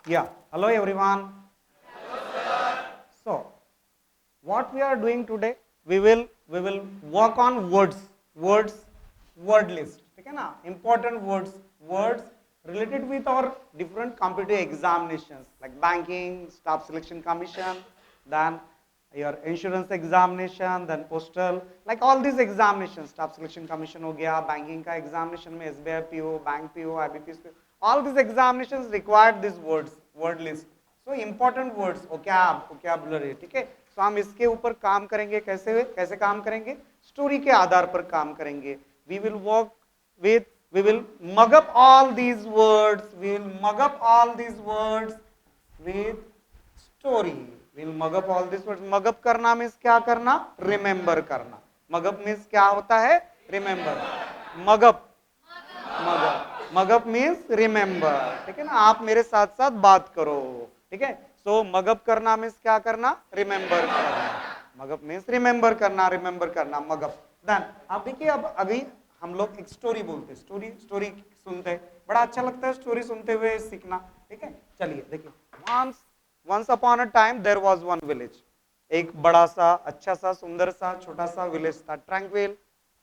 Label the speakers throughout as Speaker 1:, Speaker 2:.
Speaker 1: Yeah, hello everyone. So, what we are doing today, we will work on words, word list. ठीक है ना? Important words related with our different competitive examinations like banking, staff selection commission, then your insurance examination, then postal, like all these examinations, staff selection commission हो गया, banking का examination में SBI PO, bank PO, IBPS PO, all these examinations required these words, word list. So important words, vocabulary, ठीक है? So हम इसके ऊपर काम करेंगे, कैसे कैसे काम करेंगे? स्टोरी के आधार पर काम करेंगे. We will work with, we will mug up all these words, we will mug up all these words with story. We will mug up all these words. Mug up करना means क्या करना? Remember करना. Mug up means क्या होता है? Remember. Mug up, mug up. Mug up means remember. ठीक है ना? आप मेरे साथ साथ बात करो. ठीक है? So mug up करना means क्या करना? Remember करना. Mug up means remember करना, mug up. Then अब देखिए, अब अभी हम लोग एक स्टोरी बोलते हैं, स्टोरी सुनते हैं, बड़ा अच्छा लगता है स्टोरी सुनते हुए सीखना. ठीक है, चलिए देखिए. Once upon a time there was one village. एक बड़ा सा, अच्छा सा, सुंदर सा, छोटा सा विलेज था. ट्रैंक्विल,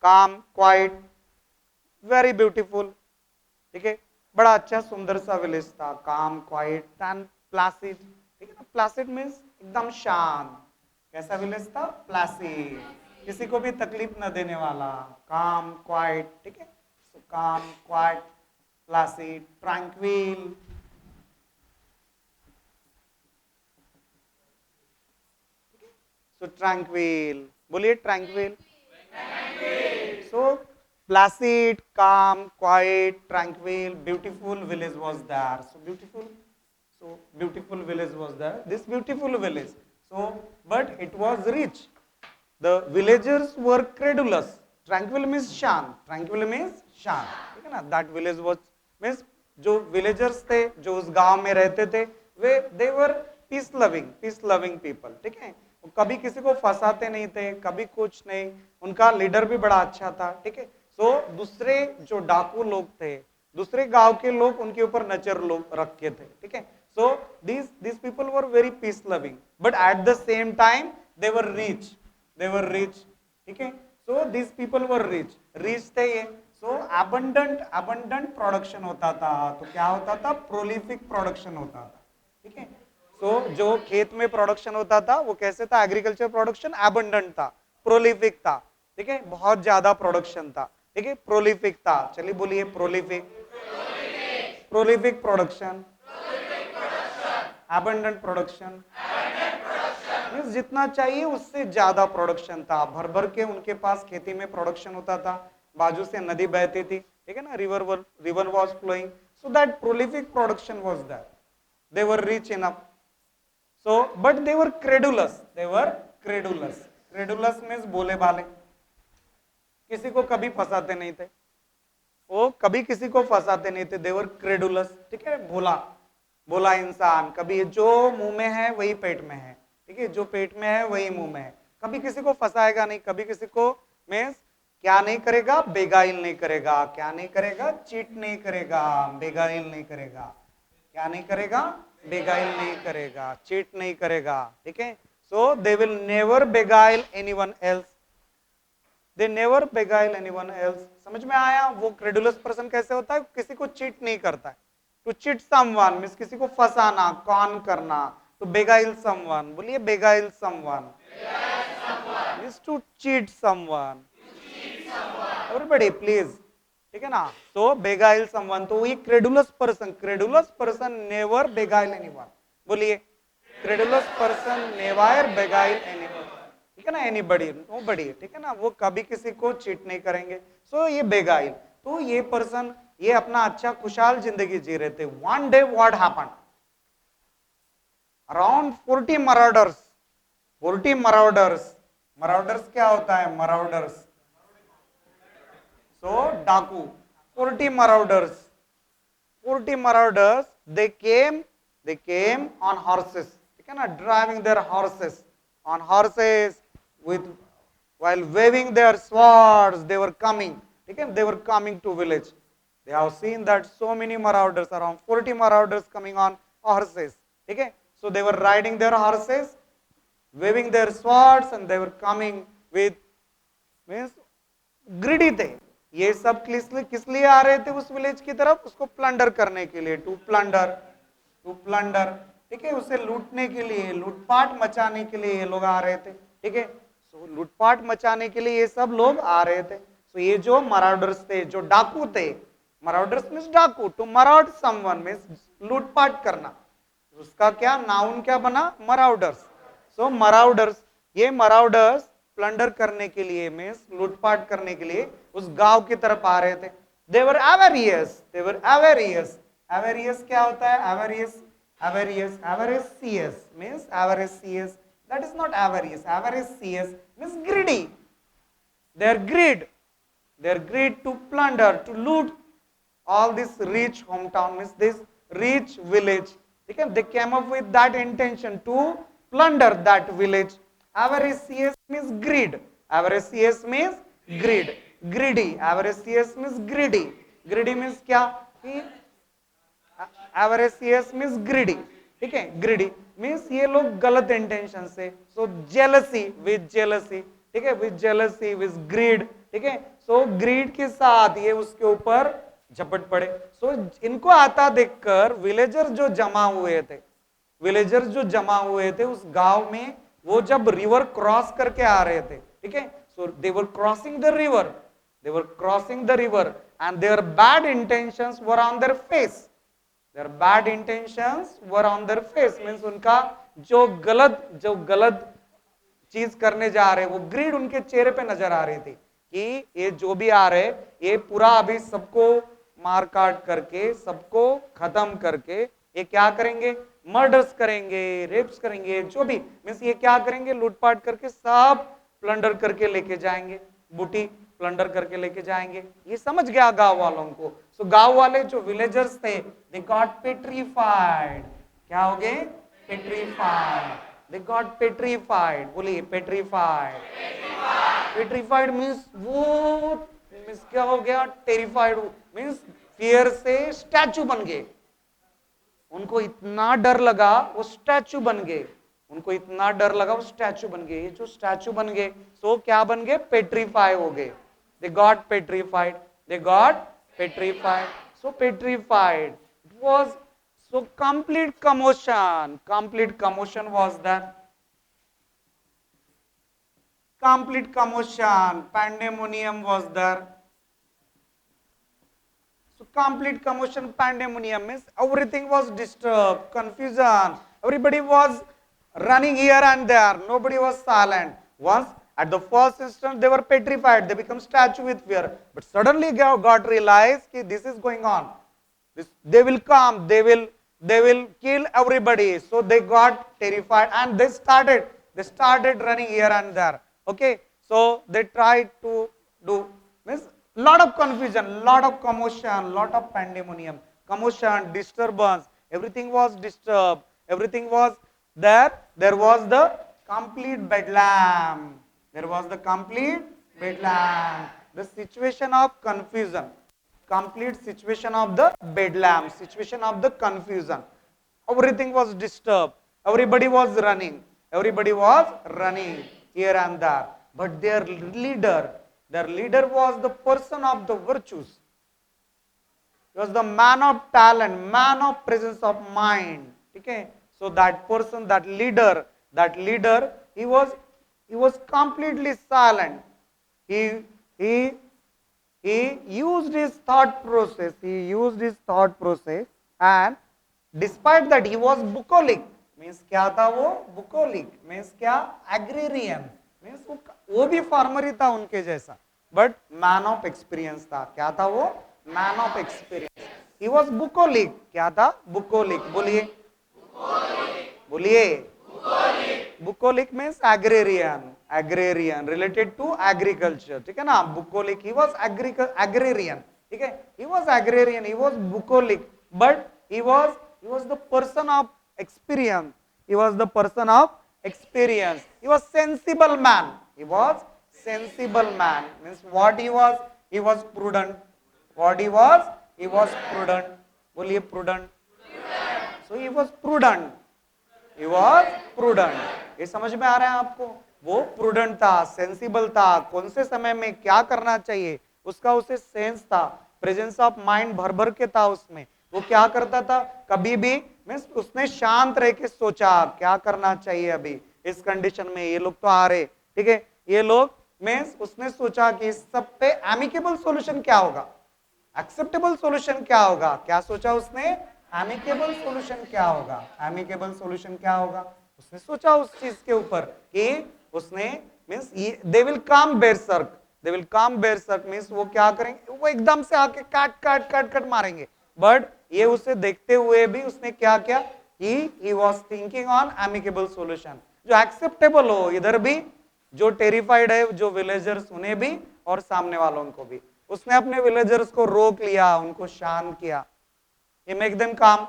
Speaker 1: काम, क्वाइट, वेरी ब्यूटीफुल. ठीक है, बड़ा अच्छा सुंदर सा विलेज था. काम, क्वाइट एंड प्लासिड. ठीक है ना? प्लासिड मीन्स एकदम शांत. कैसा विलेज था? प्लासिड. किसी को भी तकलीफ न देने वाला. काम, क्वाइट. ठीक है, सो काम, क्वाइट, प्लासिड, ट्रैंक्विल. सो ट्रैंक्विल, बोलिए tranquil. So placid, calm, quiet, tranquil, beautiful village was there. So beautiful village was there. This beautiful village. So, but it was rich. The villagers were credulous. Tranquil means shan. Tranquil means shan. ठीक है ना? That village was means जो villagers थे, जो उस गांव में रहते थे, वे they were peace loving people. ठीक है? वो कभी किसी को फंसाते नहीं थे, कभी कुछ नहीं. उनका लीडर भी बड़ा अच्छा था. ठीक है? सो दूसरे जो डाकू लोग थे, दूसरे गांव के लोग उनके ऊपर नजर लोग रखे थे. ठीक है? सो these people were very peace loving, but at the same time they were rich. ठीक है? So this people were rich थे ये. सो abundant प्रोडक्शन होता था. तो क्या होता था? प्रोलिफिक प्रोडक्शन होता था. ठीक है? सो जो खेत में प्रोडक्शन होता था वो कैसे था? एग्रीकल्चर प्रोडक्शन abundant था, प्रोलिफिक था. ठीक है, बहुत ज्यादा प्रोडक्शन था. ठीक है, प्रोलिफिक था. चलिए बोलिए prolific. Prolific production, abundant production means जितना चाहिए उससे ज्यादा प्रोडक्शन था. भर भर के उनके पास खेती में प्रोडक्शन होता था. बाजू से नदी बहती थी. ठीक है ना? River was flowing. So that prolific production was that. They were rich enough. So but they were credulous. Credulous means बोले बाले. किसी को कभी फंसाते नहीं थे. वो कभी किसी को फंसाते नहीं थे. देवर क्रेडुलस. ठीक है, भोला भोला इंसान. कभी जो मुंह में है वही पेट में है. ठीक है, जो पेट में है वही मुंह में है. कभी किसी को फंसाएगा नहीं. कभी किसी को मीन्स क्या नहीं करेगा? बेगाइल नहीं करेगा. क्या नहीं करेगा? चीट नहीं करेगा, बेगाइल नहीं करेगा. क्या नहीं करेगा? बेगाइल नहीं करेगा, चीट नहीं करेगा. ठीक है, so they will never beguile anyone else. They never beguile anyone else. समझ में आया? वो क्रेडुलस पर्सन कैसे होता है? किसी को चीट नहीं करता है. टू चीट समवन मींस किसी को फंसाना, कॉन करना. तो बेगाइल समवन, बोलिए beguile someone means to cheat someone. Everybody please. ठीक है ना? तो बेगाइल समवन, तो ये credulous person never beguile anyone. बोलिए credulous person never beguile anyone. ठीक है ना? Anybody, nobody. ठीक है ना? वो कभी किसी को चीट नहीं करेंगे. सो ये बेगाइल. तो ये पर्सन ये अपना अच्छा खुशहाल जिंदगी जी रहे थे. One day what happened? Around 40 मराउडर्स क्या होता है? मराउडर्स. सो डाकू. 40 marauders they came on horses. ठीक है ना? Driving their horses with while waving their swords they were coming. ठीक है, they were coming to village. They have seen that so many marauders, around 40 marauders coming on horses. ठीक है, so they were riding their horses, waving their swords, and they were coming with means greedy थे। ये सब किस लिए आ रहे थे उस विलेज की तरफ? उसको प्लंडर करने के लिए, टू प्लंडर। ठीक है, उसे लूटने के लिए, लूटपाट मचाने के लिए ये लोग आ रहे थे। ठीक है, सो लूटपाट मचाने के लिए ये सब लोग आ रहे थे। सो ये जो मराउडर्स थे, जो डाकू थे, मराउडर्स मीन्स डाकू, टू मराउड समवन मीन्स लूटपाट करना, उसका क्या नाउन क्या बना? मराउडर्स। सो मराउडर्स, ये मराउडर्स प्लंडर करने के लिए मीन्स लूटपाट करने के लिए उस गांव की तरफ आ रहे थे। देवर एवेरियस, एवेरियस क्या होता है? एवेरियस means एवेरियस, that is not avarice. Avaricious means greedy. They are greed to plunder, to loot all this rich hometown, means this rich village. Okay? They came up with that intention to plunder that village. Avaricious means greed. Avaricious means greed. Greedy. Avaricious means greedy. Greedy means क्या? Avaricious means greedy. ठीक है, greedy means ये लोग गलत intention से, सो jealousy, with jealousy, ठीक है, with jealousy, with grid, ठीक है, सो ग्रीड के साथ ये उसके ऊपर झपट पड़े। सो इनको आता देखकर विलेजर जो जमा हुए थे, विलेजर्स जो जमा हुए थे उस गांव में, वो जब रिवर क्रॉस करके आ रहे थे, ठीक है, so they were crossing the river, and their bad intentions were on their face, their bad intentions were on their face, means उनका जो गलत चीज करने जा रहे, वो ग्रीड उनके चेहरे पे नजर आ रही थी कि ये जो भी आ रहे, ये पूरा अभी सबको मार काट करके, सबको खत्म करके ये क्या करेंगे? मर्डर्स करेंगे, रेप्स करेंगे, जो भी मीन्स ये क्या करेंगे? लूटपाट करके सब प्लंडर करके लेके जाएंगे, बूटी प्लंडर करके लेके जाएंगे। ये समझ गया गांव वालों को। सो गांव वाले जो विलेजर्स थे, दे गॉट पेट्रीफाइड। क्या हो गए? पेट्रीफाइड। They got petrified. बोलिए पेट्रीफाइड। पेट्रीफाइड मींस वो मींस क्या हो गया? टेरिफाइड मींस फियर से स्टैचू बन गए। उनको इतना डर लगा वो स्टैचू बन गए, उनको इतना डर लगा वो स्टैचू बन गए। ये जो स्टैचू बन गए, सो क्या बन गए? पेट्रीफाई हो गए। They got petrified. So petrified. It was so complete commotion. Complete commotion was there. Complete commotion. Pandemonium was there. So complete commotion, pandemonium means everything was disturbed, confusion. Everybody was running here and there. Nobody was silent. Once at the first instant, they were petrified. They become statue with fear. But suddenly God realized that this is going on. They will come. They will kill everybody. So they got terrified and they started running here and there. Okay. So they tried to do means lot of confusion, lot of commotion, lot of pandemonium, commotion, disturbance. Everything was disturbed. Everything was there. There was the complete bedlam. There was the complete bedlam. The situation of confusion. Complete situation of the bedlam. Situation of the confusion. Everything was disturbed. Everybody was running. Everybody was running here and there. But their leader was the person of the virtues. He was the man of talent, man of presence of mind. Okay? So that person, that leader, he was completely silent. He used his thought process. And despite that, he was bucolic. Means क्या था वो? Bucolic. Means क्या? Agrarian. Means वो भी farmer ही था उनके जैसा, but man of experience था। क्या था वो? Man of experience. He was bucolic. क्या था? बुकोलिक। बोलिए bucolic means agrarian related to agriculture, ठीक है ना? बुकोलिक, ही वॉज एग्रेरियन, ठीक है, he was agrarian, he was bucolic, but he was the person of experience. He was the person of experience. He was sensible man. Means what he was? He was prudent. What he was? He was prudent. बोलिए prudent. So he was prudent. He was prudent. ये समझ में आ रहा है आपको? वो prudent था, सेंसिबल था, कौन से समय में क्या करना चाहिए उसका उसे सेंस था, प्रेजेंस ऑफ माइंड भर भर के था उसमें। वो क्या करता था, कभी भी मीन्स उसने शांत रह के सोचा क्या करना चाहिए अभी इस कंडीशन में, ये लोग तो आ रहे, ठीक है, ये लोग मीन्स उसने सोचा कि इस सब पे एमिकेबल सॉल्यूशन क्या होगा, एक्सेप्टेबल सॉल्यूशन क्या होगा। क्या सोचा उसने, एमिकेबल सॉल्यूशन क्या होगा, एमिकेबल सॉल्यूशन क्या होगा उसने सोचा उस चीज के ऊपर कि उसने means they will come berserk, they will come berserk means वो क्या करेंगे, वो एकदम से आके काट काट काट काट मारेंगे। बट ये उसे देखते हुए भी उसने क्या किया, he was thinking on amicable solution जो एक्सेप्टेबल हो इधर भी, जो टेरिफाइड है जो विलेजर्स उन्हें भी और सामने वालों को भी। उसने अपने विलेजर्स को रोक लिया, उनको शांत किया। He makes them calm,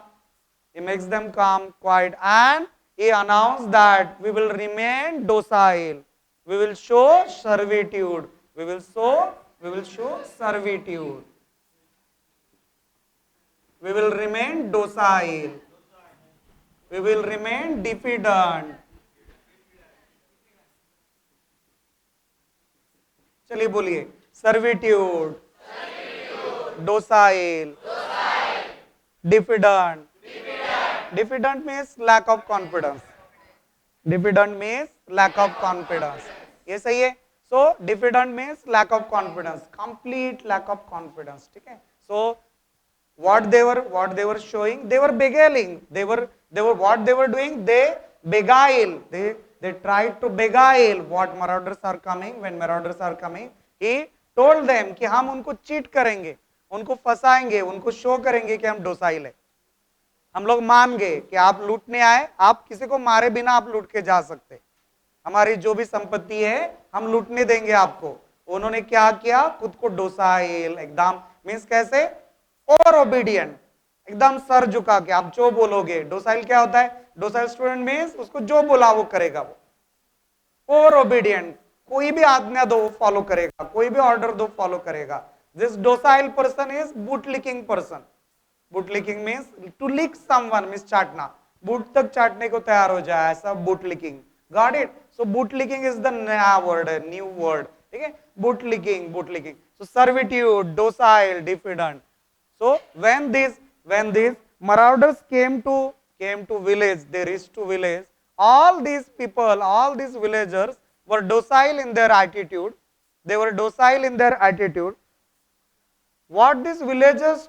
Speaker 1: he makes them calm, quiet, and he announced that we will remain docile, we will show servitude, we will show servitude, we will remain docile, we will remain diffident. चलिए बोलिए, servitude, docile, diffident. Diffident means lack of confidence. Diffident means lack of confidence. ये सही है? So diffident means lack of confidence, complete lack of confidence. ठीक है? So what they were showing, they were beguiling. They were what they were doing, they beguile. They tried to beguile what marauders are coming. When marauders are coming, he told them कि हम उनको cheat करेंगे, उनको फंसाएंगे, उनको show करेंगे कि हम docile है, हम लोग मान गए कि आप लूटने आए, आप किसी को मारे बिना आप लूट के जा सकते, हमारी जो भी संपत्ति है हम लूटने देंगे आपको। उन्होंने क्या किया, खुद को डोसाइल एकदम मीन्स कैसे, और ओबीडियंट, एकदम सर झुका के आप जो बोलोगे। डोसाइल क्या होता है, डोसाइल स्टूडेंट मीन्स उसको जो बोला वो करेगा, वो और ओबीडियंट, कोई भी आज्ञा दो फॉलो करेगा, कोई भी ऑर्डर दो फॉलो करेगा। This docile person is bootlicking person. Bootlicking means to lick someone means चाटना, बूट तक चाटने को तैयार हो जाए, ऐसा bootlicking. Got it? So bootlicking is the नया वर्ड है, न्यू वर्ड, ठीक है, bootlicking, bootlicking. So servitude, docile, diffident. So when these marauders came to village, they reached to village. All these people, all these villagers were docile in their attitude. They were docile in their attitude. What these villagers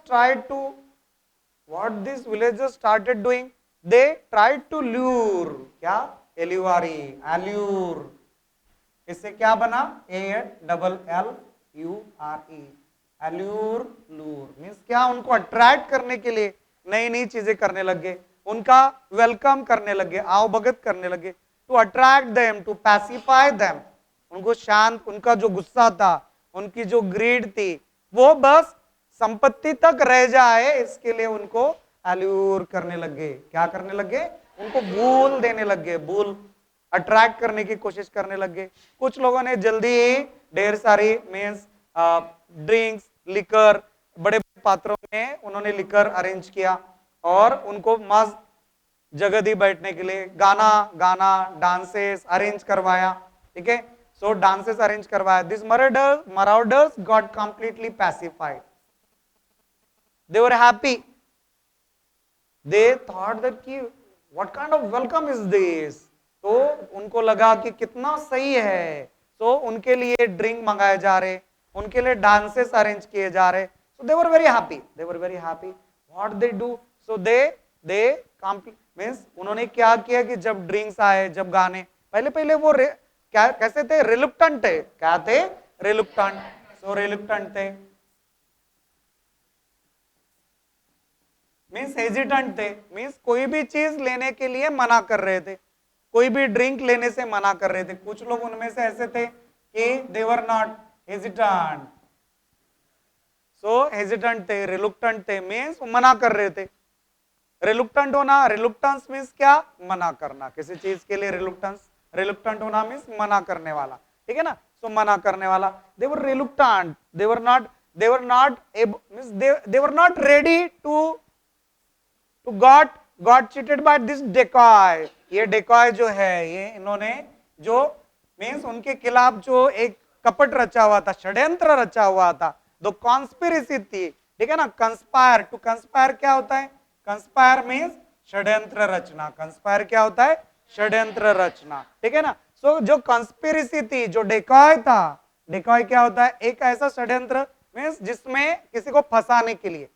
Speaker 1: started doing, they tried to lure. क्या? allure. इससे क्या बना? ALLURE. allure, lure means क्या, उनको attract करने के लिए नई नई चीजें करने लगे, उनका वेलकम करने लगे, आओ भगत करने लगे, to attract them, to pacify them, उनको शांत, उनका जो गुस्सा था, उनकी जो ग्रीड थी, वो बस संपत्ति तक रह जाए इसके लिए उनको एल्यूर करने लगे। क्या करने लगे? उनको भूल देने लगे, भूल अट्रैक्ट करने की कोशिश करने लगे। कुछ लोगों ने जल्दी ही ढेर सारी मीन्स ड्रिंक्स, लिकर, बड़े पात्रों में उन्होंने लिकर अरेंज किया और उनको मस्त जगह दी बैठने के लिए, गाना डांसेस अरेंज करवाया, ठीक है। सो डांसेस अरेंज करवाया। This marauders got completely pacified, they were happy, they thought that कि what kind of welcome is this, तो उनको लगा कि कितना सही है। तो उनके लिए ड्रिंक मंगाए जा रहे, उनके लिए डांसेस अरेंज किए जा रहे। So they were very happy, they were very happy. What they do, so they means उन्होंने क्या किया कि जब ड्रिंक्स आए, जब गाने, पहले वो क्या कैसे थे, रिलुक्टेंट थे। क्या थे? रिलुक्टेंट। सो रिलुक्टेंट थे मींस हेजिटेंट थे, मींस कोई भी चीज लेने के लिए मना कर रहे थे, कोई भी ड्रिंक लेने से मना कर रहे थे। कुछ लोग उनमें से ऐसे थे कि they were not hesitant, so hesitant थे, रिलुक्टेंट थे, मींस मना कर रहे थे। रिलुक्टेंट होना, रिलुक्टेंस मींस क्या? मना करना किसी चीज के लिए। रिलुक्टेंट होना मींस मना करने वाला, ठीक है ना। सो मना करने वाला, they were reluctant, they were not means they were not ready to got cheated by this decoy, ये डेकॉय जो है ये इन्होंने जो मीन्स उनके खिलाफ जो एक कपट रचा हुआ था, षड्यंत्र रचा हुआ था, दो कॉन्स्पिरेसी थी, ठीक है ना। कंस्पायर, टू कंस्पायर क्या होता है, कंस्पायर मीन्स षड्यंत्र रचना, कंस्पायर क्या होता है, षड्यंत्र रचना, ठीक है ना। सो जो कंस्पिरेसी थी, जो डेकॉय था, डेकॉय क्या होता है, एक ऐसा षड्यंत्र मीन्स जिसमें किसी को फंसाने के लिए,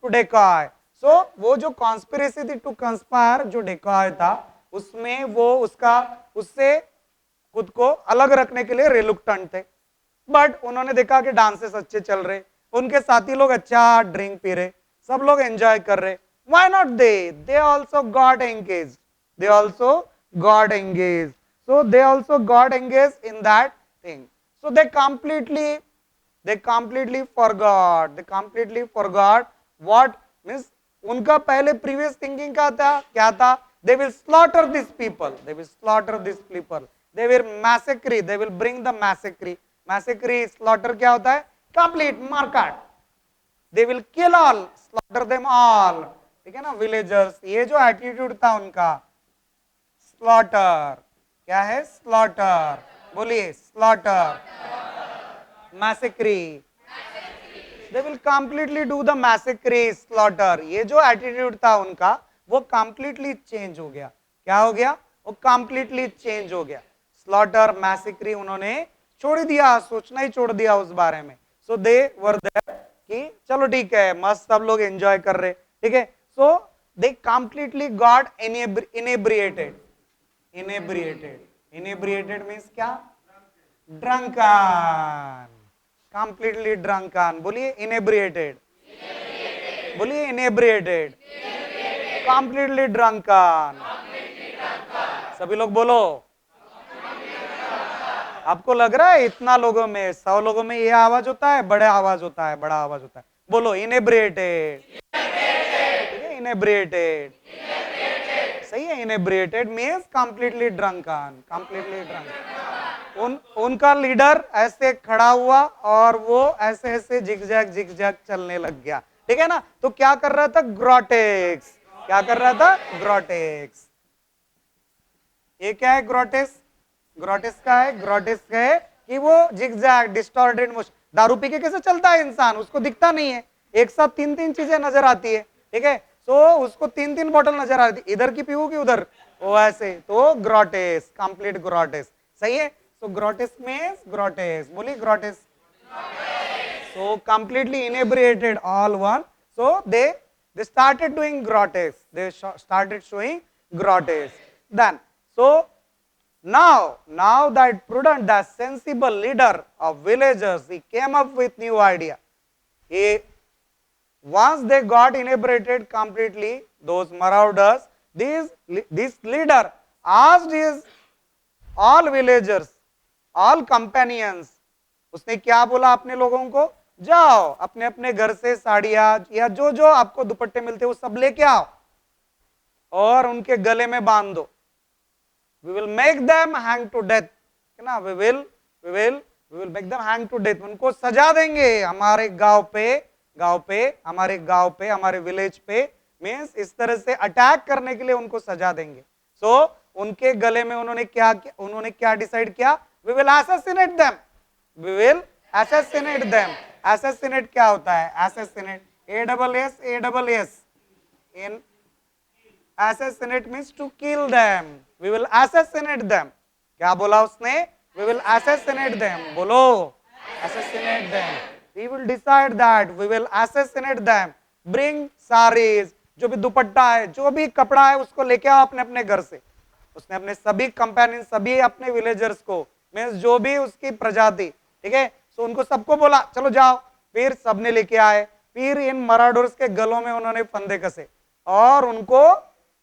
Speaker 1: टू डेकॉय। सो वो जो कॉन्स्पिरेसी थी टू कंस्पायर, जो डेकॉय था, उसमें वो उसका उससे खुद को अलग रखने के लिए रिलुक्टेंट थे, बट उन्होंने देखा कि डांसेस अच्छे चल रहे, उनके साथी लोग अच्छा ड्रिंक पी रहे, सब लोग एंजॉय कर रहे, why not they also got engaged, they also got engaged, so they also got engaged in that thing, so they completely forgot what means, उनका पहले previous thinking क्या था, they will slaughter these people, they will massacre, they will bring the massacre, slaughter क्या होता है, complete market, they will kill all, slaughter them all, ठीक है ना villagers, ये जो attitude था उनका, slaughter, क्या है, स्लॉटर, बोलिए slaughter, massacre, they will completely do the massacre, slaughter, ये जो एटीट्यूड था उनका वो कंप्लीटली चेंज हो गया, क्या हो गया, वो कंप्लीटली चेंज हो गया, स्लॉटर मैसेक्री उन्होंने छोड़ दिया, सोचना ही छोड़ दिया उस बारे में। सो दे वर देयर कि चलो ठीक है, मस्त सब लोग एंजॉय कर रहे, ठीक है। So they completely got inebriated, inebriated means क्या, drunken, completely drunken, बोलिए inebriated, बोलिए inebriated, completely drunken, सभी लोग बोलो, आपको लग रहा है इतना लोगों में, 100 लोगों में ये आवाज होता है, बड़ा आवाज होता है, बड़ा आवाज होता है, बोलो inebriated, inebriated, सही है, inebriated means completely drunken, उनका लीडर ऐसे खड़ा हुआ और वो ऐसे ऐसे जिगजैग चलने लग गया, ठीक है ना। तो क्या कर रहा था, ग्रोटेक्स, क्या कर रहा था, ग्रोटेक्स, ये क्या है, ग्रोटेक्स, ग्रोटेक्स का है, ग्रोटेक्स है कि वो जिगजैग डिस्टॉर्टेड मोशन, दारू पी के कैसे चलता है इंसान, उसको दिखता नहीं है, एक साथ तीन तीन चीजें नजर आती है, ठीक है। तो उसको तीन तीन बोतल नजर आ रही थी, इधर की पीऊ की उधर, वो ऐसे, तो ग्रोटेस, कंप्लीट ग्रोटेस, सही है। सो ग्रोटेस मींस, ग्रोटेस, बोलिए ग्रोटेस, so completely inebriated all one, so they started doing grotesque, they started showing grotesque, then so now that prudent, that sensible leader of villagers, he came up with new idea. Once they got inebriated completely, those marauders, this leader asked his all villagers, all companions, उसने क्या बोला अपने लोगों को, जाओ अपने अपने घर से साड़ियां या जो जो आपको दुपट्टे मिलते वो सब लेके आओ और उनके गले में बांध दो, we will make them hang to death, है ना, we will make them hang to death, उनको सजा देंगे हमारे गांव पे, हमारे विलेज पे, मीन्स इस तरह से अटैक करने के लिए उनको सजा देंगे। सो उनके गले में उन्होंने क्या डिसाइड किया, we will assassinate them, we will assassinate them, assassinate क्या होता है, assassinate, ASS in assassinate means to kill them, we will assassinate them, क्या बोला उसने, we will assassinate them, बोलो assassinate them, we will decide that we will assassinate them, bring saris, जो भी दुपट्टा है, जो भी कपड़ा है उसको लेके आओ अपने अपने घर से, उसने अपने सभी कंपेनियन, सभी अपने विलेजर्स को, मीन्स जो भी उसकी प्रजाति, ठीक है, सो उनको सबको बोला चलो जाओ, फिर सबने लेके आए, फिर इन मराडोर्स के गलों में उन्होंने फंदे कसे और उनको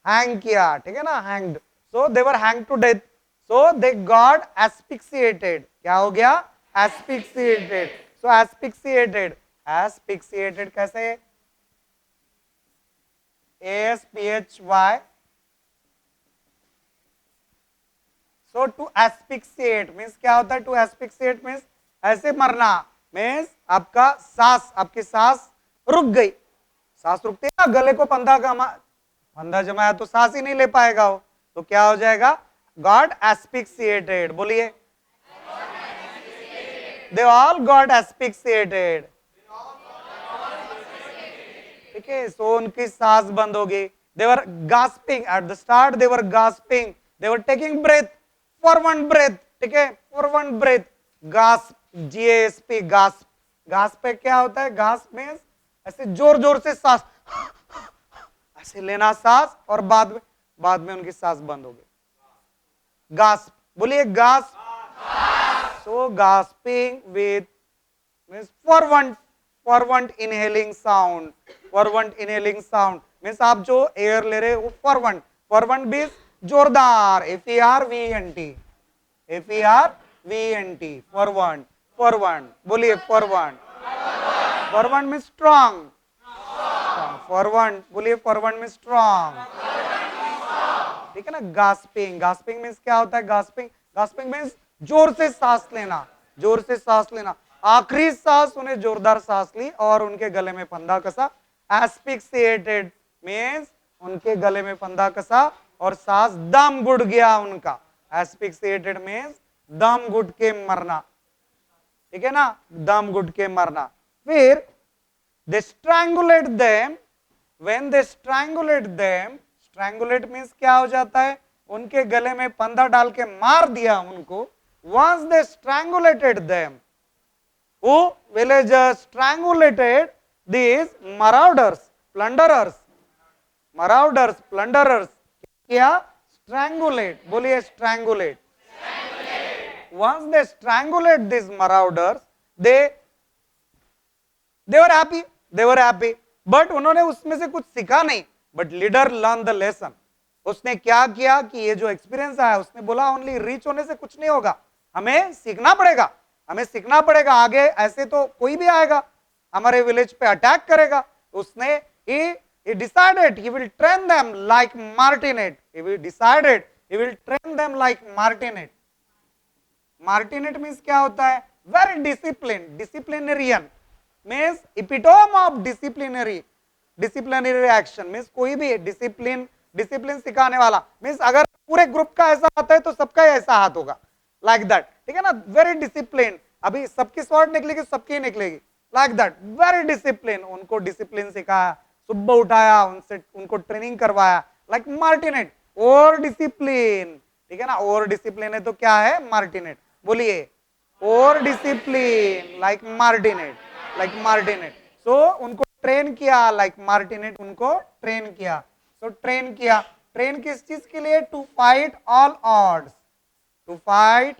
Speaker 1: हैंग किया, ठीक है ना, hanged, so they were hang to death, so they got asphyxiated, क्या हो गया, एस्फिक्सिएटेड, सो एस्फिक्सिएटेड कैसे, ASPHY, so to asphyxiate means क्या होता है, to asphyxiate means ऐसे मरना, means आपकी सांस रुक गई, सांस रुकती है ना, गले को फंदा फंदा जमाया तो सांस ही नहीं ले पाएगा वो, तो क्या हो जाएगा, गॉट एस्फिक्सिएटेड। बोलिए, दे ऑल गॉट एस्फिक्सिएटेड। ठीक है, सो उनकी सांस बंद हो गई। They were gasping at the start, they were gasping, they were taking breath for one breath. ठीक है, for one breath, gasp, GASP, gasp. Gasp पे क्या होता है, गास्प में ऐसे जोर जोर से सांस ऐसे लेना सांस, और बाद में उनकी सांस बंद हो गई। गास्प, बोलिए gasp. So gasping with means fervent inhaling sound, fervent inhaling sound means आप जो एयर ले रहे हो fervent means जोरदार, fervent, fervent, बोलिए fervent means strong, fervent, बोलिए fervent means strong। ठीक है ना, गास्पिंग मीन्स क्या होता है, गास्पिंग मीन्स जोर से सांस लेना, आखिरी सांस उन्हें जोरदार सांस ली और उनके गले में फंदा कसा। एस्फिक्सिएटेड मीन्स उनके गले में फंदा कसा और सांस दम घुट गया उनका। एस्फिक्सिएटेड मीन्स दम घुट के मरना। ठीक है ना, दम घुट के मरना। फिर they strangulate them, when they strangulate them, strangulate means क्या हो जाता है, उनके गले में फंदा डाल के मार दिया उनको। Once they strangulated them, who villagers strangulated these plunderers, क्या, strangulate, बोलिए strangulate। Once they strangulate these marauders, they were happy, but उन्होंने उसमें से कुछ सीखा नहीं। But leader learned the lesson। उसने क्या किया कि ये जो एक्सपीरियंस आया, उसने बोला ओनली रीच होने से कुछ नहीं होगा, हमें सीखना पड़ेगा, आगे ऐसे तो कोई भी आएगा हमारे विलेज पे अटैक करेगा। उसने he decided he will train them like martinet, martinet means क्या होता है, very disciplinarian means epitome of disciplinary action means कोई भी डिसिप्लिन सिखाने वाला मीन्स अगर पूरे ग्रुप का ऐसा हाथ है तो सबका ऐसा हाथ होगा, लाइक दैट। ठीक है ना, वेरी डिसिप्लिन, अभी सबकी स्वॉर्ड निकलेगी सबकी निकलेगी, लाइक दैट, वेरी डिसिप्लिन। उनको डिसिप्लिन सिखाया, सुबह उठाया, उनको ट्रेनिंग करवाया, लाइक मार्टिनेट, और डिसिप्लिन। ठीक है ना, और डिसिप्लिन है तो क्या है, मार्टिनेट। बोलिए और डिसिप्लिन, लाइक मार्टिनेट। सो उनको ट्रेन किया, लाइक मार्टिनेट उनको ट्रेन किया। तो ट्रेन किस चीज के लिए, to fight all odds, to face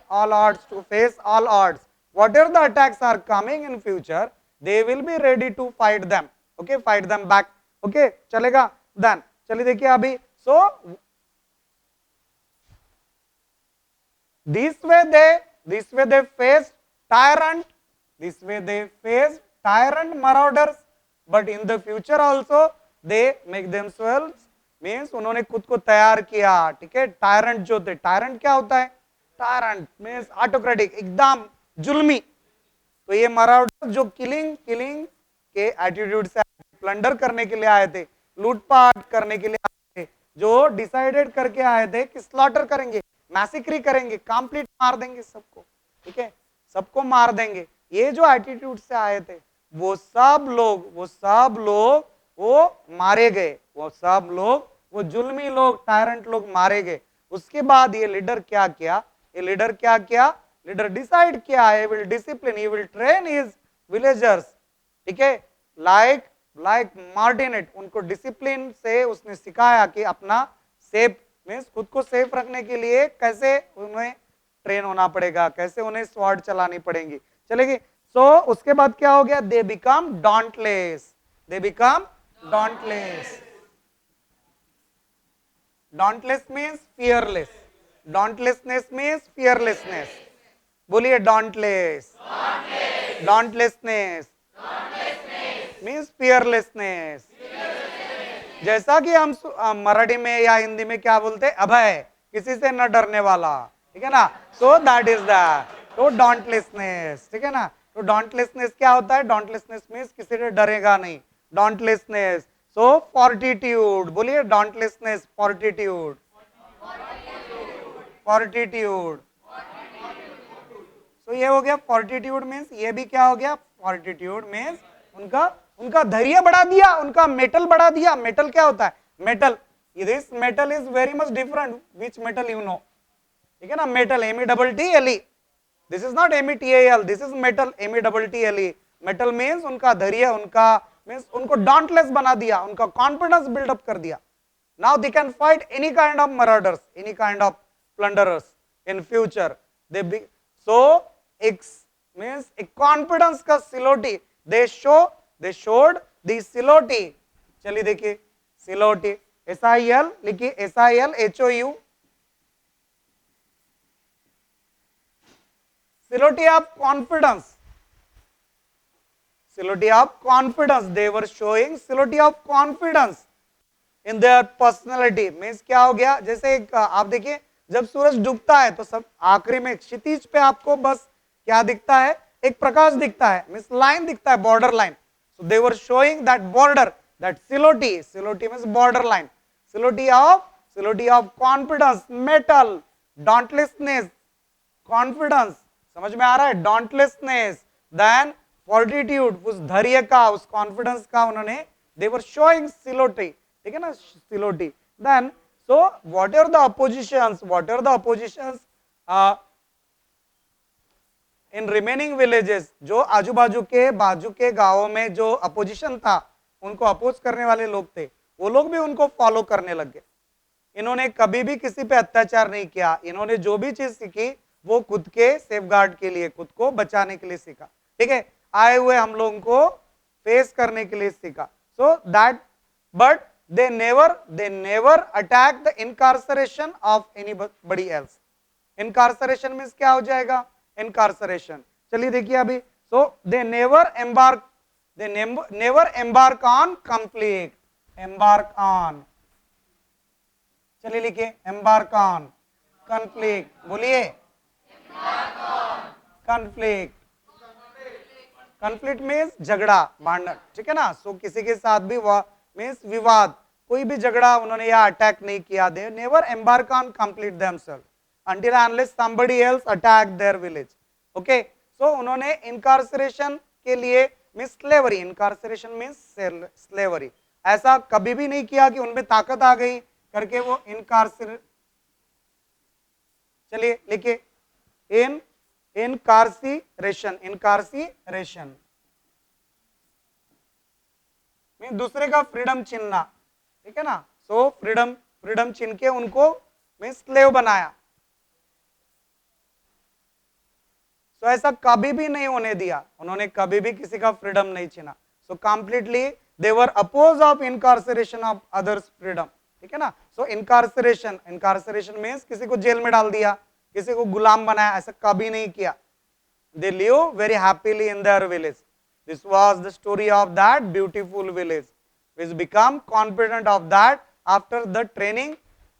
Speaker 1: all odds, whatever the attacks are coming in future, they will be ready to fight them, okay, fight them back. Okay, चलेगा then, चलिए देखिए अभी। So this way they face tyrant marauders, but in the future also they make themselves means उन्होंने खुद को तैयार किया। ठीक है, टायरेंट जो थे, टायरेंट क्या होता है, टायरेंट मीन्स ऑटोक्रेटिक, एकदम जुल्मी। तो ये मराठा जो किलिंग के एटीट्यूड से प्लंडर करने के लिए आए थे, लूटपाट करने के लिए आए थे, जो डिसाइडेड करके आए थे कि स्लॉटर करेंगे, मैसेक्री करेंगे, कंप्लीट मार देंगे सबको। ठीक है, सबको मार देंगे। ये जो एटीट्यूड से आए थे वो सब लोग वो मारे गए, वो जुल्मी लोग, टायरेंट लोग मारे गए। उसके बाद ये लीडर क्या किया, लीडर डिसाइड किया, he will discipline, he will train his villagers। ठीक है, लाइक मार्टिनेट, उनको डिसिप्लिन से उसने सिखाया कि अपना सेफ मीन्स खुद को सेफ रखने के लिए कैसे उन्हें ट्रेन होना पड़ेगा, कैसे उन्हें स्वॉर्ड चलानी पड़ेगी, चलेगी। सो उसके बाद क्या हो गया, they become dauntless, dauntless means fearless, dauntlessness means fearlessness। बोलिए dauntlessness means fearlessness। जैसा कि हम मराठी में या हिंदी में क्या बोलते हैं, अभय, किसी से न डरने वाला। ठीक है ना, सो दैट इज दैट, तो dauntlessness। ठीक है ना, तो dauntlessness क्या होता है, dauntlessness means किसी से डरेगा नहीं, dauntlessness। सो फॉर्टिट्यूड, बोलिए डॉन्टलेसनेस, फॉर्टिट्यूड, फॉर्टिट्यूड। तो ये हो गया फॉर्टिट्यूड मीन्स, ये भी क्या हो गया, फॉर्टिट्यूड मीन्स उनका उनका धैर्य बढ़ा दिया, उनका मेटल बढ़ा दिया। मेटल क्या होता है, metal, this metal is very much different, which metal you know, ठीक है ना, metal METTLE, this is not METAL, this is metal METTLE। Metal means उनका धैर्य, उनका मीन्स उनको डॉन्टलेस बना दिया, उनका कॉन्फिडेंस बिल्डअप कर दिया। Now they can fight any kind of marauders, any kind of plunderers in future. They be, so X means a confidence का सिलोटी, they showed the सिलोटी। चलिए देखिए सिलोटी, SIL लिखिए, SIL HOU, silhouette of confidence, silhouette of confidence, they were showing silhouette of confidence in their personality. Means क्या हो गया, जैसे एक आप देखिए जब सूरज डूबता है तो सब आखिरी में क्षितिज पे आपको बस क्या दिखता है, एक प्रकाश दिखता है, मीन्स लाइन दिखता है, border line. So they were showing that border, that silhouette, silhouette means border line, silhouette of confidence, mettle, dauntlessness, confidence, समझ में आ रहा है, डॉन्टलेसनेस, देन फॉर्टिट्यूड, उस धैर्य का, उस कॉन्फिडेंस का उन्होंने, दे वर शोइंग सिलोटी, ठीक है ना, silhouette. Then so what are the oppositions, in remaining villages, जो आजू बाजू के गांवों में जो अपोजिशन था, उनको अपोज करने वाले लोग थे, वो लोग भी उनको फॉलो करने लग गए। इन्होंने कभी भी किसी पे अत्याचार नहीं किया, इन्होंने जो भी चीज सीखी वो खुद के सेफगार्ड के लिए, खुद को बचाने के लिए सीखा, ठीक है, आए हुए हम लोगों को फेस करने के लिए सीखा। So that, but they never attack the incarceration of anybody else। incarceration means क्या हो जाएगा, incarceration, चलिए देखिए अभी, so they never embark on conflict, embark on, चलिए लिखिए embark on conflict, बोलिए conflict, conflict means झगड़ा, भांडन, ठीक है ना, so किसी के साथ भी मीन्स विवाद, कोई भी झगड़ा उन्होंने या अटैक नहीं किया। They never embark on complete themselves until unless somebody else attack their village, okay. So उन्होंने इनकार्सरेशन के लिए means slavery, incarceration means slavery, ऐसा कभी भी नहीं किया कि उनमें ताकत आ गई करके वो इनकार्सर, चलिए लिखिए इनकार्सिरेशन, इनकार्सिरेशन दूसरे का फ्रीडम छीनना, ठीक है ना, सो फ्रीडम छीन के उनको मीन्स स्लेव बनाया। सो ऐसा कभी भी नहीं होने दिया, उन्होंने कभी भी किसी का फ्रीडम नहीं छीना। So completely they were oppose of incarceration of others freedom, ठीक है ना। सो इनकार्सरेशन मीन्स किसी को जेल में डाल दिया, किसी को गुलाम बनाया, ऐसा कभी नहीं किया। They live very happily in their village. This was the story of that beautiful village, which become confident of that after the training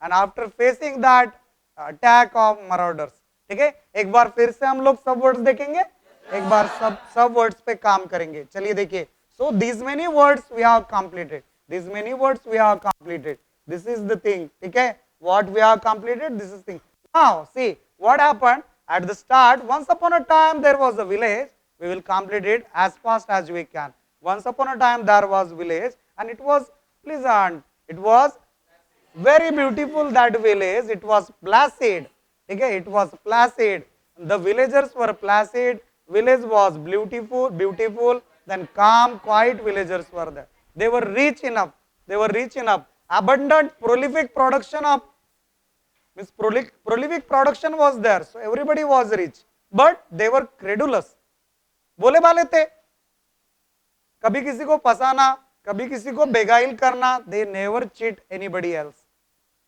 Speaker 1: and after facing that attack of marauders, ठीक है। एक बार फिर से हम लोग सब वर्ड्स देखेंगे, एक बार सब वर्ड्स पे काम करेंगे। चलिए देखिए, so these many words we have completed, these many words we have completed, this is the thing, ठीक है, what we have completed, this is thing। Now see what happened at the start, once upon a time there was a village, we will complete it as fast as we can। Once upon a time there was village and it was pleasant, it was very beautiful, that village, it was placid, okay, it was placid, the villagers were placid, village was beautiful, then calm, quiet villagers were there, they were rich enough, abundant, prolific production of, means prolific production was there, so everybody was rich, but they were credulous, बोले वाले थे, कभी किसी को फंसाना, कभी किसी को beguile करना, they never cheat anybody else,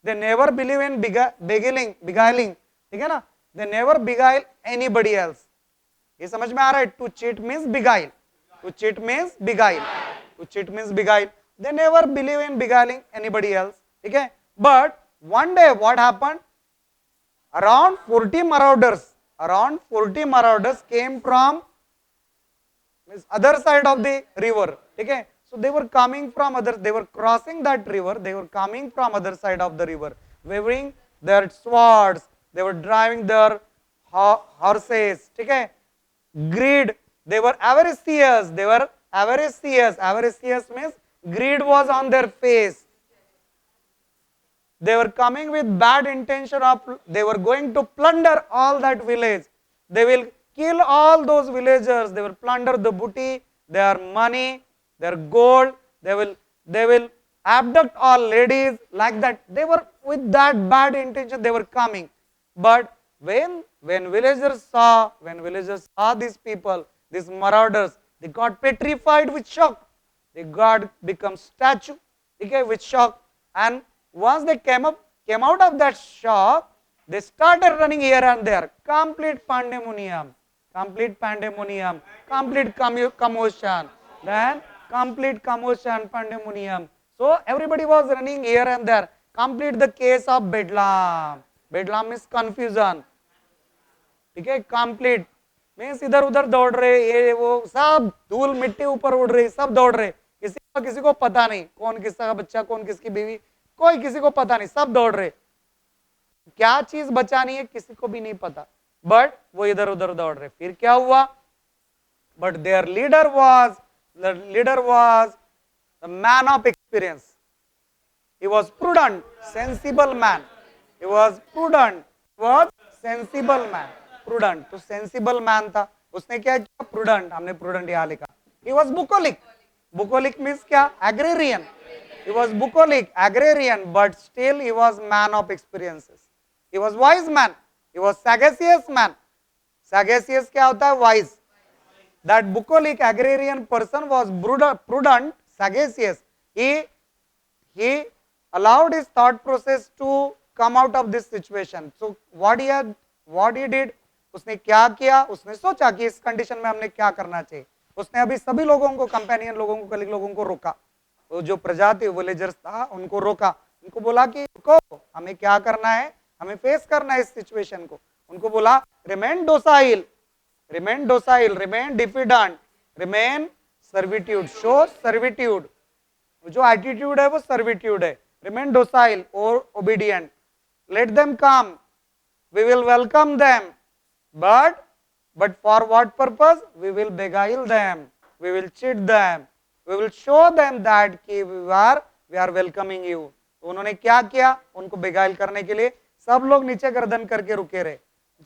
Speaker 1: they never believe in beguiling, ठीक है ना, they never beguile anybody else. ये समझ में आ रहा है, to cheat means beguile, to cheat means beguile, to cheat means beguile, they never believe in beguiling anybody else, ठीक है। But one day what happened, around 40 marauders came from other side of the river, ठीक है। So they were coming from other, they were crossing that river, they were coming from other side of the river, waving their swords, they were driving their horses, okay? Greed, they were avaricious, avaricious means greed was on their face. They were coming with bad intention of, they were going to plunder all that village. They will kill all those villagers, they will plunder the booty, their money, their gold, they will abduct all ladies, like that. They were with that bad intention, they were coming. But when villagers saw these people, these marauders, they got petrified with shock. They got become statue, okay, with shock. And once they came out of that shock, they started running here and there. Complete pandemonium, complete commotion. Then complete commotion, pandemonium. So everybody was running here and there. Complete the case of bedlam. Bedlam means confusion. ठीक है, complete means इधर उधर दौड़ रहे, ये वो सब धूल मिट्टी ऊपर उड़ रही, सब दौड़ रहे, किसी को पता नहीं कौन किसका बच्चा, कौन किसकी बीवी, कोई किसी को पता नहीं, सब दौड़ रहे, क्या चीज बचानी है किसी को भी नहीं पता, बट वो इधर उधर दौड़ रहे. फिर क्या हुआ? But there leader was the man of experience. He was prudent, sensible man. He was prudent, was sensible man. Prudent, तो sensible man था. उसने क्या किया? Prudent, हमने prudent यहाँ लिखा. He was bucolic. Bucolic means क्या? Agrarian. He was bucolic, agrarian, but still he was man of experiences. He was wise man. He was sagacious man. Sagacious क्या होता है? Wise. That bucolic agrarian person was prudent, sagacious. He allowed his thought process to come out of this situation. So what he did, उसने क्या किया? उसने सोचा कि इस कंडीशन में हमने क्या करना चाहिए. उसने अभी सभी लोगों को, कंपेनियन लोगों को, कलीग लोगों को रोका. वो जो प्रजाति विलेजर्स था उनको रोका, उनको बोला कि रुको, हमें क्या करना है, हमें फेस करना है इस सिचुएशन को. उनको बोला remain docile, remain diffident, remain servitude, show servitude. जो एटीट्यूड है वो सर्विट्यूड है. Remain docile or obedient. Let them come. We will welcome them. But for what purpose? We will beguile them. We will cheat them. We will show them that we are welcoming you. तो उन्होंने क्या किया? उनको बेगाइल करने के लिए सब लोग नीचे गर्दन करके रुके रहे.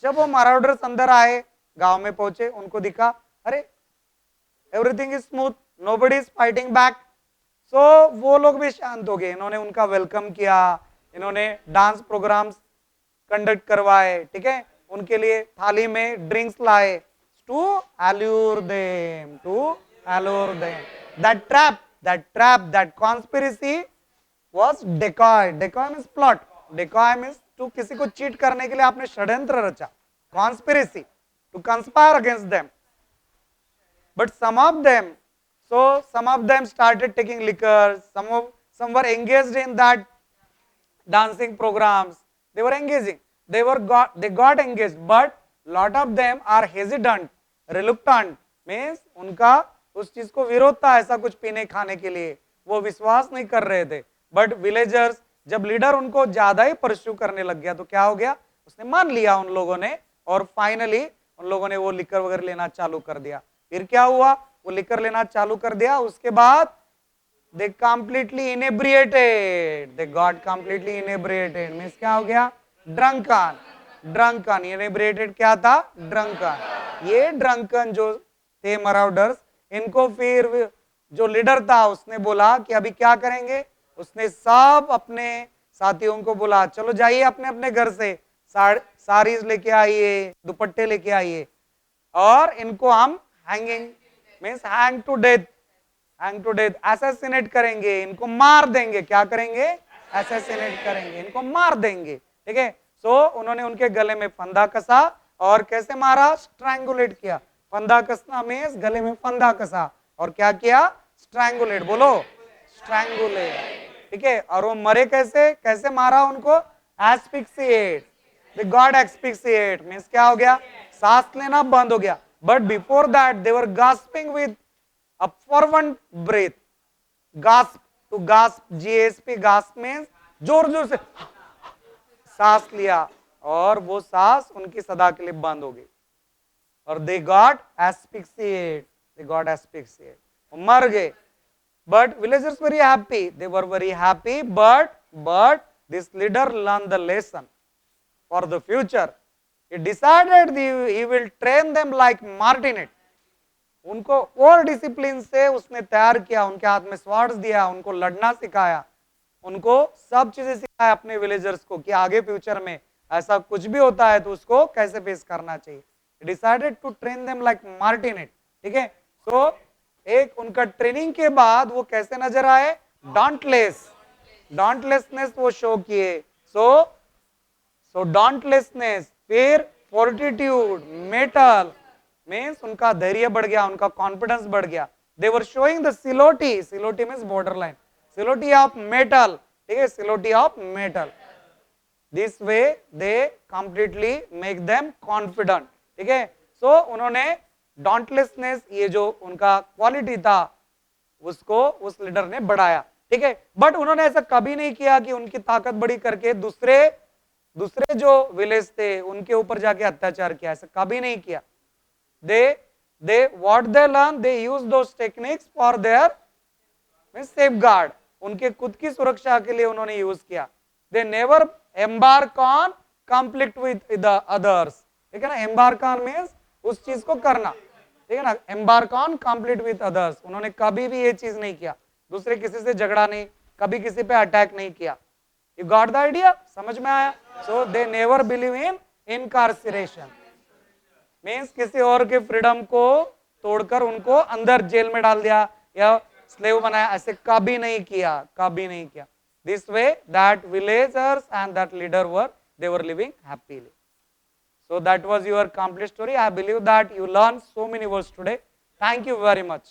Speaker 1: जब वो मराउडर्स अंदर आए, गांव में पहुंचे, उनको दिखा, अरे everything is smooth, nobody is fighting back. So वो लोग भी शांत हो गए. इन्होंने उनका वेलकम किया, इन्होंने डांस प्रोग्राम्स कंडक्ट करवाए, ठीक है, उनके लिए थाली में ड्रिंक्स लाए, to allure them. That conspiracy was decoy. Decoy means plot. Decoy means to किसी को चीट करने के लिए आपने षड्यंत्र रचा. Conspiracy, to conspire against them. But some of them started taking liquor. Some were engaged in that dancing programs. They were engaging. They got engaged. But lot of them are hesitant, reluctant. Means उनका उस चीज को विरोध था, ऐसा कुछ पीने खाने के लिए वो विश्वास नहीं कर रहे थे. बट विलेजर्स, जब लीडर उनको ज्यादा ही परस्यू करने लग गया तो क्या हो गया? उसने मान लिया उन लोगों ने, और फाइनली उन लोगों ने वो लिकर वगैरह लेना चालू कर दिया. फिर क्या हुआ? वो लिकर लेना चालू कर दिया. उसके बाद they completely inebriated. They got completely inebriated. Means क्या हो गया? ड्रंकन. इनेब्रिएटेड क्या था? ड्रंकन. ये ड्रंकन जो थे मराउडर्स, इनको फिर जो लीडर था उसने बोला कि अभी क्या करेंगे. उसने सब अपने साथियों को बोला, चलो जाइए अपने अपने घर से साड़ीज लेके आइए, दुपट्टे लेके आइए, और इनको हम hanging means hang to death, assassinate करेंगे, इनको मार देंगे. क्या करेंगे? असैसिनेट करेंगे, इनको मार देंगे. ठीक है. सो उन्होंने उनके गले में फंदा कसा, और कैसे मारा? स्ट्रैंगुलेट किया. फंदा कसना मीन्स गले में फंदा कसा, और क्या किया? स्ट्रैंगुलेट. बोलो, स्ट्रैंगुलेट. ठीक है. और वो मरे कैसे मारा उनको? एस्फिक्सिएट. दे गॉट एस्फिक्सिएट मीन्स क्या हो गया? सांस लेना बंद हो गया. But before that they were gasping with a fervent breath. Gasp, to gasp, GASP, gasp में जोर जोर से सांस लिया और वो सांस उनकी सदा के लिए बंद हो गई और दे गॉट एस्फिक्सिएट, दे गॉट एस्फिक्सिएट, मर गए. But villagers very happy, they were very happy, but this leader learned the lesson for the future. He decided he will train them like martinet. उनको और डिसिप्लिन से उसने तैयार किया, उनके हाथ में स्वर्ड्स दिया, उनको लड़ना सिखाया, उनको सब चीजें सिखाया अपने विलेजर्स को कि आगे फ्यूचर में ऐसा कुछ भी होता है तो उसको कैसे फेस करना चाहिए. Decided to train them like martinet. ठीक है. सो एक उनका ट्रेनिंग के बाद वो कैसे नजर आए, डॉन्टलेस, डॉन्टलेसनेस वो शो किए. सो डॉन्टलेसनेस, फिर फोर्टिट्यूड, मेटल मीन्स उनका धैर्य बढ़ गया, उनका कॉन्फिडेंस बढ़ गया. They were showing the silhouette, silhouette means border line, silhouette of metal. ठीक है, silhouette of metal. This way they completely make them confident. ठीक है. सो उन्होंने डॉन्टलेसनेस, ये जो उनका क्वालिटी था उसको उस लीडर ने बढ़ाया. ठीक है. बट उन्होंने ऐसा कभी नहीं किया कि उनकी ताकत बड़ी करके दूसरे जो विलेज थे उनके ऊपर जाके अत्याचार किया, ऐसा कभी नहीं किया. they what they learn, they use those techniques for their safeguard, उनके खुद की सुरक्षा के लिए उन्होंने यूज किया. they never embark on conflict with the others. ठीक है ना, embark on means उस चीज को करना. ठीक है ना, embark on conflict with others, उन्होंने कभी भी ये चीज नहीं किया, दूसरे किसी से झगड़ा नहीं, कभी किसी पे अटैक नहीं किया. You got the idea? समझ में आया? So they never believe in incarceration. Means किसी और के फ्रीडम को तोड़कर उनको अंदर जेल में डाल दिया या स्लेव बनाया, ऐसे कभी नहीं किया, कभी नहीं किया. This way that villagers and that leader were, they were living happily. So that was your complete story. I believe that you learned so many words today. Thank you very much.